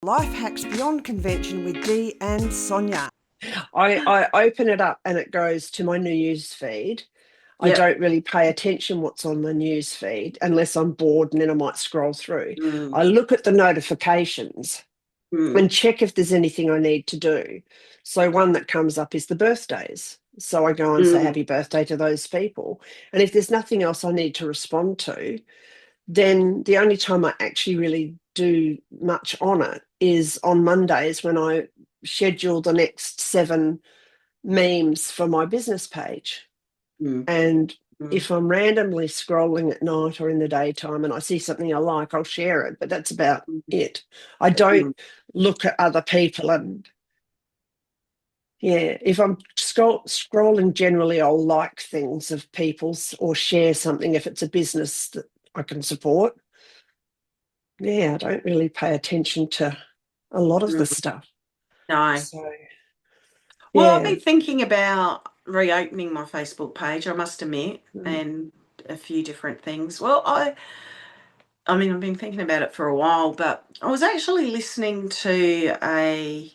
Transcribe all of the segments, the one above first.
Life Hacks Beyond Convention with Dee and Sonia. I open it up and it goes to my news feed. I Yep. don't really pay attention what's on my news feed unless I'm bored, and then I might scroll through. Mm. I look at the notifications and check if there's anything I need to do. So one that comes up is the birthdays. So I go and say happy birthday to those people. And if there's nothing else I need to respond to, then the only time I actually really do much on it is on Mondays when I schedule the next 7 memes for my business page. And if I'm randomly scrolling at night or in the daytime and I see something I like, I'll share it, but that's about it. I don't look at other people, and if I'm scrolling, generally I'll like things of people's or share something if it's a business that I can support. I don't really pay attention to a lot of the stuff. No. So, Well, I've been thinking about reopening my Facebook page, I must admit, Mm. and a few different things. Well, I mean, I've been thinking about it for a while, but I was actually listening to a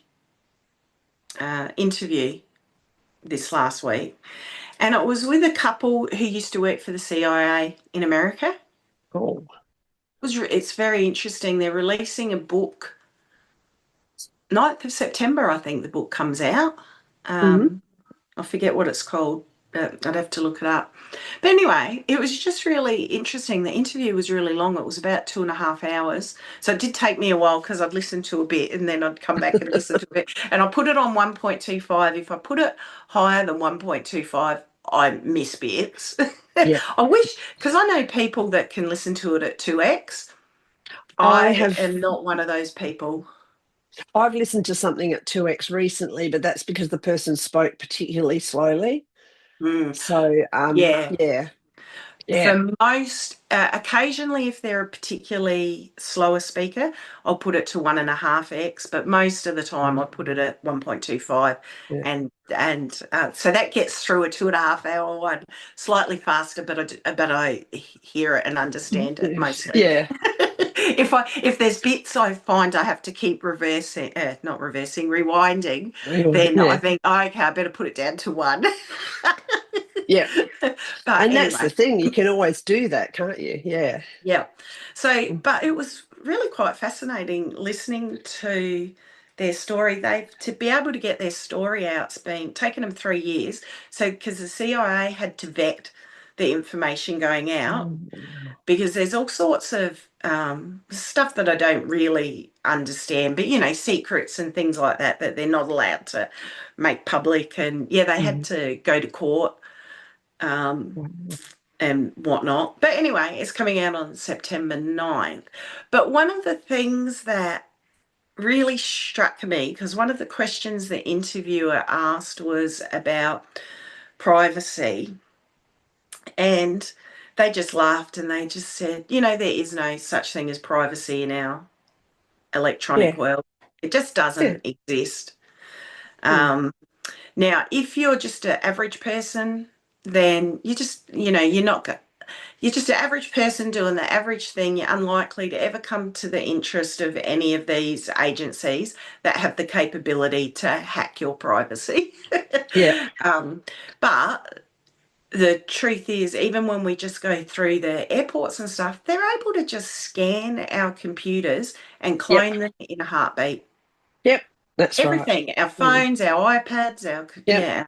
interview this last week, and it was with a couple who used to work for the CIA in America. Oh. It's very interesting. They're releasing a book, 9th of September, I think the book comes out. I forget what it's called, but I'd have to look it up. But anyway, it was just really interesting. The interview was really long. It was about 2.5 hours. So it did take me a while because I'd listen to a bit and then I'd come back and listen to it. And I put it on 1.25. If I put it higher than 1.25, I miss bits. Yeah. I wish, because I know people that can listen to it at 2x. I am not one of those people. I've listened to something at 2x recently, but that's because the person spoke particularly slowly. So, yeah. For most, occasionally, if they're a particularly slower speaker, I'll put it to 1.5x, but most of the time I put it at 1.25. And so that gets through a 2.5 hour one slightly faster, but I hear it and understand it mostly. Yeah. If there's bits I find I have to keep rewinding, then I think, okay, I better put it down to 1. Yeah. But and anyway. That's the thing. You can always do that, can't you? Yeah. Yeah. So, but it was really quite fascinating listening to their story. To be able to get their story out, it's been taken them 3 years. So, because the CIA had to vet the information going out, because there's all sorts of stuff that I don't really understand, but secrets and things like that they're not allowed to make public. And they had to go to court and whatnot. But anyway, it's coming out on September 9th. But one of the things that really struck me, because one of the questions the interviewer asked was about privacy, and they just laughed and they just said, there is no such thing as privacy in our electronic world. It just doesn't exist. Now, if you're just an average person, then you're just an average person doing the average thing. You're unlikely to ever come to the interest of any of these agencies that have the capability to hack your privacy. Yeah. But the truth is, even when we just go through the airports and stuff, they're able to just scan our computers and clone them in a heartbeat. Yep. That's everything, right. Our phones, our iPads, our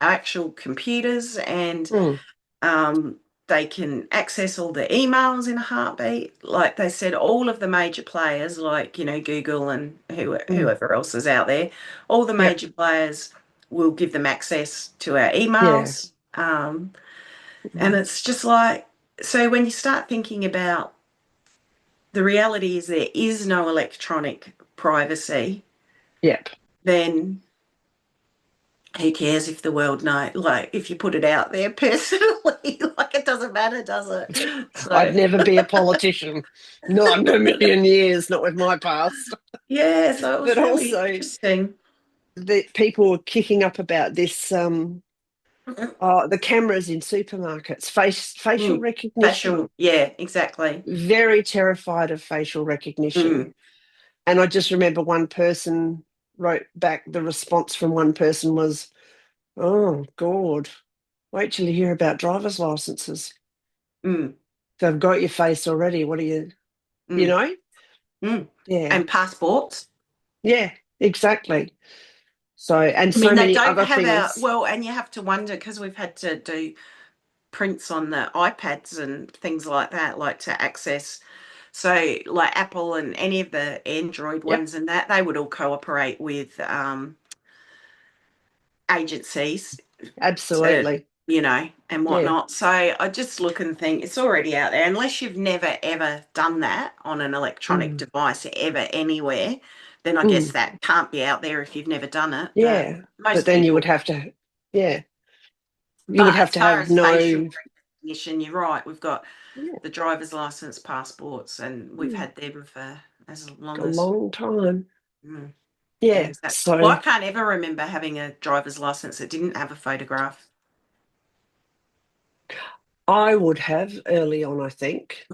actual computers, and they can access all the emails in a heartbeat. Like they said, all of the major players, like Google and whoever else is out there, all the major players will give them access to our emails. And it's just like, so when you start thinking about the reality is there is no electronic privacy. Yep. Then who cares if the world knows? Like, if you put it out there personally, like it doesn't matter, does it? So. I'd never be a politician. Not in a million years, not with my past. Yeah, so it was but really also interesting. The people were kicking up about this. The cameras in supermarkets, facial recognition. Yeah, exactly. Very terrified of facial recognition. And I just remember one person wrote back, the response from one person was, oh, God, wait till you hear about driver's licenses. They've got your face already. What are you, you know? Yeah. And passports. Yeah, exactly. So, and I mean, so they many don't other have things. and you have to wonder, because we've had to do prints on the iPads and things like that, like to access. So, like Apple and any of the Android Yep. ones and that, they would all cooperate with agencies Absolutely. to, and Yeah. whatnot. So I just look and think it's already out there. Unless you've never, ever done that on an electronic device ever anywhere, then I guess that can't be out there if you've never done it. Yeah. But then you would have to, yeah. You would But have as to far have as facial no. recognition, you're right. We've got Yeah. the driver's license, passports, and we've had them for as long A as. long time. Yeah, Yeah. exactly. So Well, I can't ever remember having a driver's license that didn't have a photograph. I would have early on, I think.